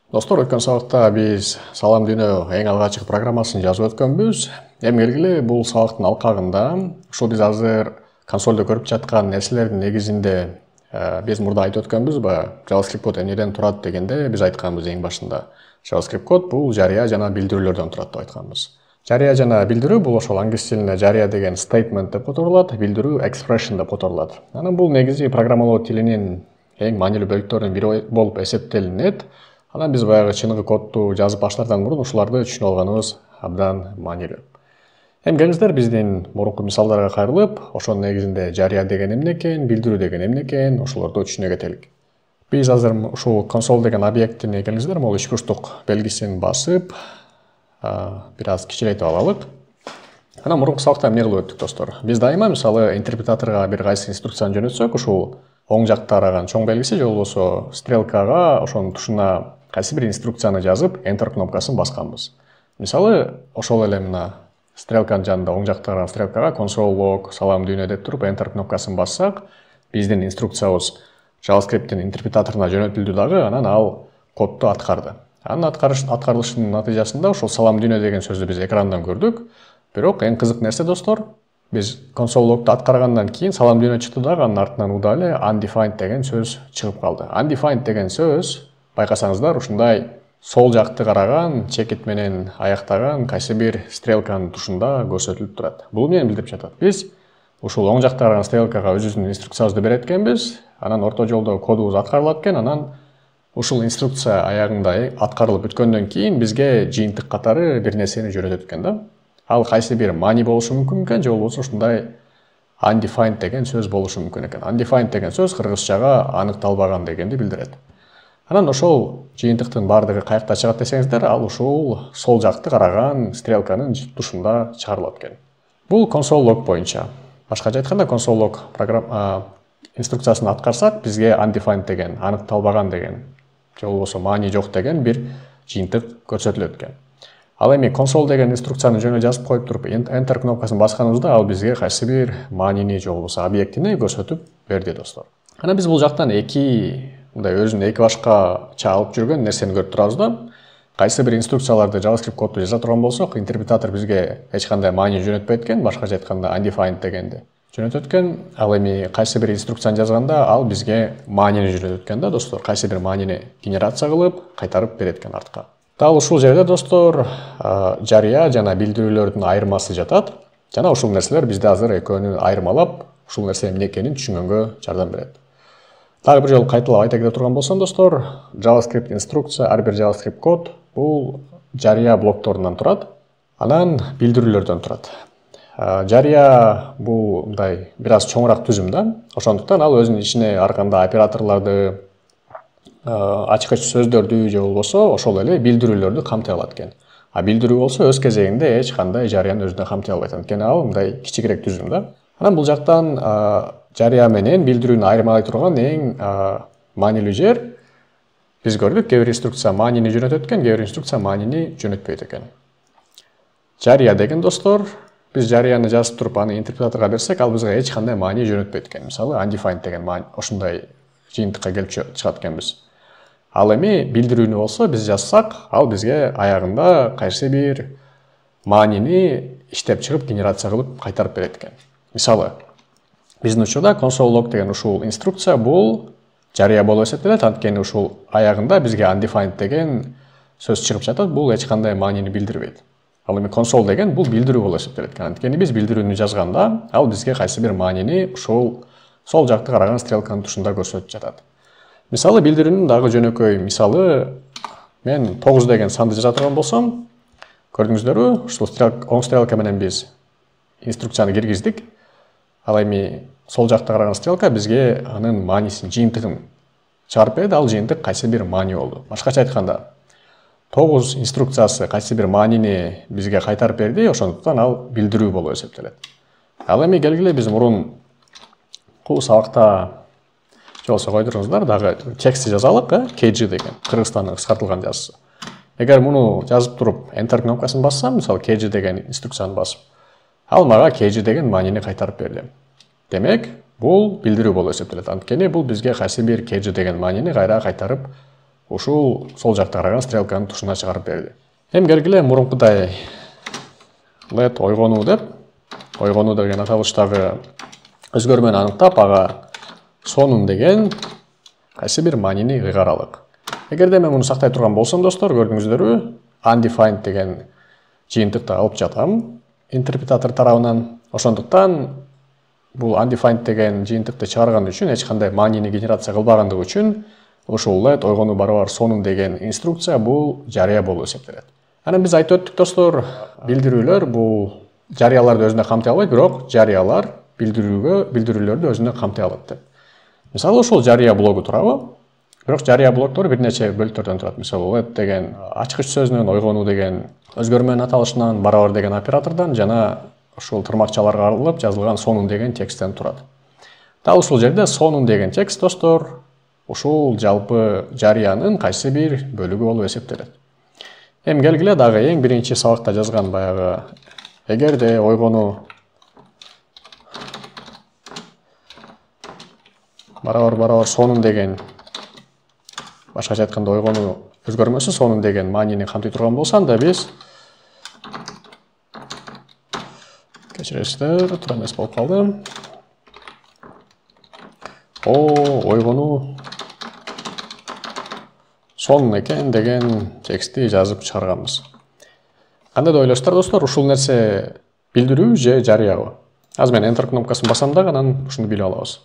Достор, өткен сабакта биз Салам дүйнө эң алгачкы программасын жазып өткөнбүз. Эми келгиле бул сабактын алкагында ушул биз азыр консолдо көрүп жаткан нерселердин негизинде биз мурда айтып өткөнбүз ба, JavaScript код эмнеден турат дегенде биз айтканбыз эң башында. JavaScript код бул жарыя жана билдирүүлөрдөн турат деп айтканбыз. Жарыя жана билдирүү бул ошол англис тилинде жарыя деген statement деп которулат, билдирүү expression деп которулат. Анан бул негизи программалоо тилинин эң маанилүү бөлүктөрүнүн бири болуп эсептелинет. Анан биз баягы чыныгы кодду жазып баштаардан мурун ушуларды түшүнүп алганыбыз абдан маанилүү. Эми келиңиздер биздин мурунку мисалдарга кайрылып, ошонун негизинде жарыя деген эмне экен, билдирүү деген эмне экен, ошолорду түшүнө кетелик. Биз азыр ушул консоль деген объектини келиңиздер, могу үч бурчтук белгисин басып, бир аз кичирейтип алалык. Анан мурунку сабакта эмне кылып өттүк, достор? Биз дайыма мисалы интерпретаторго бир кайсы инструкцияны жөнөтсөк, ушул оң жакта караган чоң белгиси же болбосо стрелкага ошонун тушуна кайсы бир инструкцияны жазып, Enter кнопкасын басканбыз. Мисалы, ошол эле мына стрелканын жанында оң жакта караган стрелкага console log салам дүйнө деп туруп Enter кнопкасын бассак, биздин инструкциябыз JavaScript'ин интерпретаторуна жөнөтүлдү дагы, анан ал кодду аткарды. Анын аткарылышынын натыйжасында ошол салам дүйнө деген сөздү биз экрандан көрдүк. Бирок эң кызык нерсе, достор, биз console log'ду аткаргандан кийин салам дүйнө чыкты дагы, анын артынан удале undefined деген сөз чыгып калды. Undefined деген сөз, байкасаңыздар, ушундай сол жакты караган, чекит менен аяктаган кайсы бир стрелканын тушунда көрсөтүлүп турат. Бул эмнени билдирип жатат? Биз ушул оң жакта караган стрелкага өзүбүздүн инструкциябызды берет экенбиз, анан орто жолдо кодубуз аткарылат экен, анан ушул инструкция аягында аткарылып бүткөндөн кийин бизге жыйынтык катары бир нерсени жөнөтөт экен да. Ал кайсы бир мани болушу мүмкүн экен, же болбосо ушундай undefined деген сөз болушу мүмкүн экен. Undefined деген сөз кыргызчага аныкталбаган дегенди билдирет. Анан ошол жыйынтыктын баардыгы каякта чыгат десеңиздер, ал ушул сол жакты караган стрелканын тушунда чыгарылат экен. Бул console log боюнча. Башкача айтканда, console log инструкциясын аткарсак, бизге undefined деген, аныкталбаган деген, же болбосо мани жок деген бир жыйынтык көрсөтүлөт экен. Ал эми console деген инструкцияны жөнү жазып коюп туруп, Enter кнопкасын басканыбызда ал бизге кайсы бир манини же болбосо объектини көрсөтүп берди, достор. Анан биз бул жактан мындай өзүнүн эки башкача алып жүргөн нерсени көрүп турабыз да. Кайсы бир инструкцияларды JavaScript кодду жаза турган болсок, интерпретатор бизге эч кандай мани жөнөтпөйт экен, башкача айтканда undefined дегенди жөнөтөт экен. Ал эми кайсы бир инструкцияны жазганда ал бизге манини жөнөтөт экен да, достор. Кайсы бир манини генерация кылып, кайтарып берет экен артка. Дал ушул жерде, достор, жарыя жана билдирүүлөрдүн айырмасы жатат. Жана ушул нерселер бизде азыр экөөнү айырмалап, ушул нерсе эмне экенин түшүнгөнгө жардам берет. Дагы бир жолу кайталап айта кетип турган болсом, достор, JavaScript инструкция, ар бир JavaScript код бул жарыя блокторунан турат, анан билдирүүлөрдөн турат. Жарыя бул мындай бир аз чоңураак түзүм да. Ошондуктан ал өзүнүн ичине ар кандай операторлорду, ачкыч сөздөрдү же болбосо ошол эле билдирүүлөрдү камтый алат экен. А билдирүү болсо өз кезегинде эч кандай жарыяны өзүнө камтый албайт. Анткени ал мындай кичигирээк түзүм да. Анан бул жактан жарыя менен билдирүүнү айырмалай турган эң маанилүү жер, биз көрдүк, кээ бир инструкция манини жөнөтөт экен, кээ бир инструкция манини жөнөтпөйт экен. Жарыя деген, достор, биз жарыяны жазып туруп аны интерпретаторго берсек, ал бизге эч кандай мани жөнөтпөйт экен. Мисалы, undefined деген ошондой жыйынтыкка келип чыгат экенбиз. Ал эми билдирүүнү болсо биз жазсак, ал бизге аягында кайсы бир манини иштеп чыгып, генерация кылып кайтарып берет экен. Мисалы, биздин учурда console log деген ушул инструкция бул жарыя болуп эсептелет, анткени ушул аягында бизге undefined деген сөз чыгып жатат, бул эч кандай манини билдирбейт. Ал эми console деген бул билдирүү болуп эсептелет экен, анткени биз билдирүүнү жазганда, ал бизге кайсы бир манини ушул сол жакты караган стрелканын тушунда көрсөтүп жатат. Мисалы, билдирүүнүн дагы жөнөкөй мисалы, мен 9 деген санды жаза турган болсом, көрдүңүздөрбү, ушул оң стрелка менен биз инструкцияны киргиздик. Ал эми сол жакта караган стрелка бизге анын манисин, жыйынтыгын чыгарып берди, ал жыйынтык кайсы бир мани болду. Башкача айтканда, 9 инструкциясы кайсы бир манини бизге кайтарып берди, ошондуктан ал билдирүү болуп эсептелет. Ал эми келгиле биз мурун бул сабакта же болбосо койдуруңуздар, дагы текстти жазалык, KG деген, Кыргызстандын кыскартылган жазуусу. Эгер муну жазып туруп Enter кнопкасын бассам, мисалы KG деген инструкцияны басып, ал мага KG деген манини кайтарып берди. Демек, бул билдирүү болуп эсептелет. Анткени бул бизге кайсы бир KG деген манини кайра кайтарып ушул сол жакта караган стрелканын тушуна чыгарып берди. Эми келгиле мурункудай let ойгонуу деп, ойгонуу деген аталыштагы өзгөрмөнү аныктап, ага сонун деген кайсы бир маанини ыйгаралык. Эгерде мен муну сактай турган болсом, достор, көрдүңүздөрбү, undefined деген жыйынтыкты алып жатам интерпретатор тарабынан. Ошондуктан бул undefined деген жыйынтыкты чыгарган үчүн, эч кандай маанини генерация кылбагандыгы үчүн, ушул let ойгонуу барабар сонун деген инструкция бул жарыя болуп эсептелет. Анан биз айтып өттүк, достор, билдирүүлөр бул жарыяларды өзүнө камтый албайт, бирок жарыялар билдирүүлөрдү өзүнө камтый алат деп. Мисалы, ушул жарыя блогу турабы? Бирок жарыя блогдор бир нече бөлүктөрдөн турат. Мисалы, let деген ачкыч сөзүнөн, ойгонуу деген өзгөрмөнүн аталышынан, барабар деген оператордон жана ушул тырмакчаларга аралып жазылган сонун деген тексттен турат. Дал ушул жерде сонун деген текст, достор, ушул жалпы жарыянын кайсы бир бөлүгү болуп эсептелет. Эми келгиле дагы эң биринчи сабакта жазган баягы эгерде ойгонуу барабар сонун деген, башкача айтканда ойгонуу өзгөрмөсү сонун деген маанини камтый турган болсо, анда биз кечиресиздер, туура эмес болуп калды. Ойгонуу сонун экен деген текстти жазып чыгарганбыз. Кандай деп ойлойсуздар, достор, ушул нерсе билдирүү же жарыябы? Азыр мен enter кнопкасын басам дагы анан ушуну билип алабыз.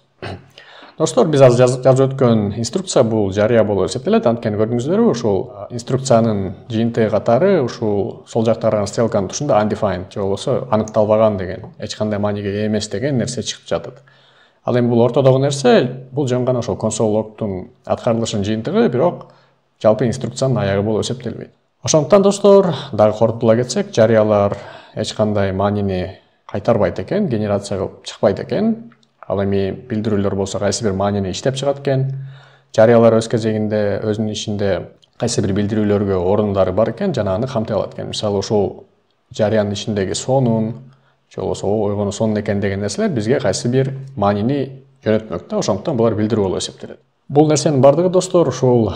Достор, биз азыр жазып өткөн инструкция бул жарыя болуп эсептелет. Анткени көрдүңүздөрбү, ушул инструкциянын жыйынтыгы катары ушул сол жакта караган стрелканын тушунда undefined же болбосо аныкталбаган деген, эч кандай мааниге ээ эмес деген нерсе чыгып жатат. Ал эми бул ортодогу нерсе бул жөн гана ошол console log'тун аткарылышынын жыйынтыгы, бирок жалпы инструкциянын аягы болуп эсептелбейт. Ошондуктан, достор, дагы корутула кетсек, жарыялар эч кандай маанини кайтарбайт экен, генерация кылып чыкпайт экен. Ал эми билдирүүлөр болсо кайсы бир маанини иштеп чыгат экен. Жарыялар өз кезегинде өзүнүн ичинде кайсы бир билдирүүлөргө орундары бар экен жана аны камтый алат экен. Мисалы, ушул жарыянын ичиндеги сонун же болбосо ойгонуу сонун экен деген нерселер бизге кайсы бир маанини жөнөтмөк да. Ошондуктан булар билдирүү болуп эсептелет. Бул нерсенин бардыгы, достор, ушул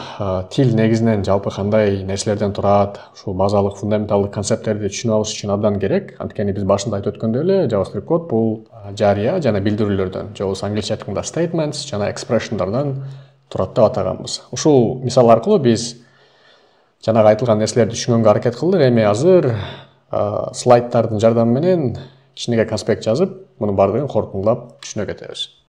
тил негизинен жалпы кандай нерселерден турат, ушул базалык фундаменталдык концепттерди түшүнүп алыш үчүн абдан керек. Анткени биз башында айтып өткөндөй эле, JavaScript код бул жарыя жана билдирүүлөрдөн, же болбосо англисче айтканда statements жана expressionдардан турат деп атаганбыз. Ушул мисал аркылуу биз жанагы айтылган нерселерди түшүнгөнгө аракет кылдык. Эми азыр слайддардын жардамы менен кичинекей конспект жазып, мунун бардыгын корутундап түшүнө кетебиз.